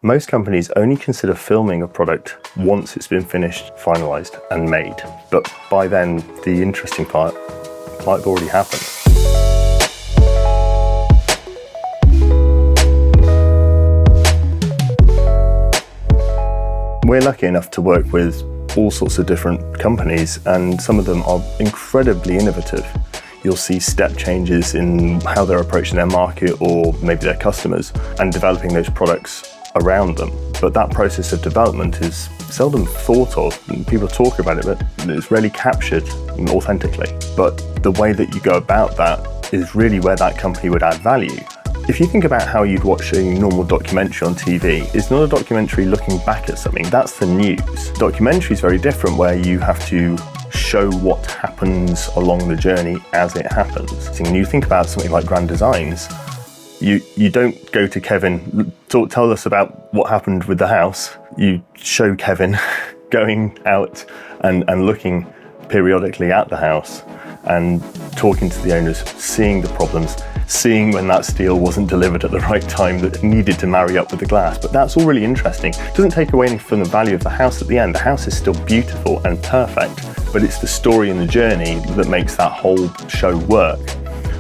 Most companies only consider filming a product once it's been finished, finalised and made. But by then, the interesting part might have already happened. We're lucky enough to work with all sorts of different companies, and some of them are incredibly innovative. You'll see step changes in how they're approaching their market or maybe their customers and developing those products around them. But that process of development is seldom thought of. People talk about it, but it's rarely captured authentically. But the way that you go about that is really where that company would add value. If you think about how you'd watch a normal documentary on TV, it's not a documentary looking back at something, that's the news. Documentary is very different, where you have to show what happens along the journey as it happens. So when you think about something like Grand Designs, you don't go to Kevin, tell us about what happened with the house. You show Kevin going out and looking periodically at the house and talking to the owners, seeing the problems, seeing when that steel wasn't delivered at the right time that needed to marry up with the glass. But that's all really interesting. It doesn't take away anything from the value of the house at the end. The house is still beautiful and perfect, but it's the story and the journey that makes that whole show work.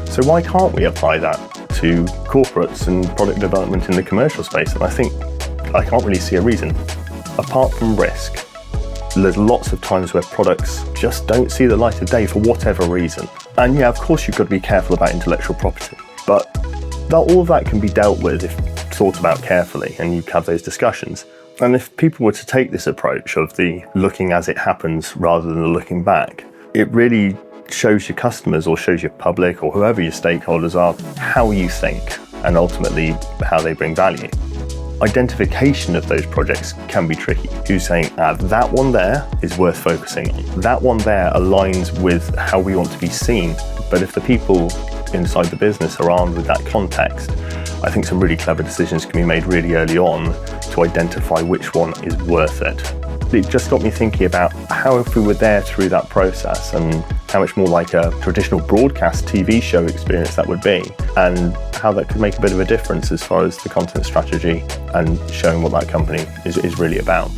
So why can't we apply that to corporates and product development in the commercial space? And I can't really see a reason. Apart from risk, there's lots of times where products just don't see the light of day for whatever reason. And yeah, of course you've got to be careful about intellectual property, but all of that can be dealt with if thought about carefully and you have those discussions. And if people were to take this approach of the looking as it happens rather than the looking back, it really shows your customers or shows your public or whoever your stakeholders are how you think and ultimately how they bring value. Identification of those projects can be tricky. Who's saying, that one there is worth focusing on. That one there aligns with how we want to be seen. But if the people inside the business are armed with that context, I think some really clever decisions can be made really early on to identify which one is worth it. It just got me thinking about how if we were there through that process and how much more like a traditional broadcast TV show experience that would be, and how that could make a bit of a difference as far as the content strategy and showing what that company is really about.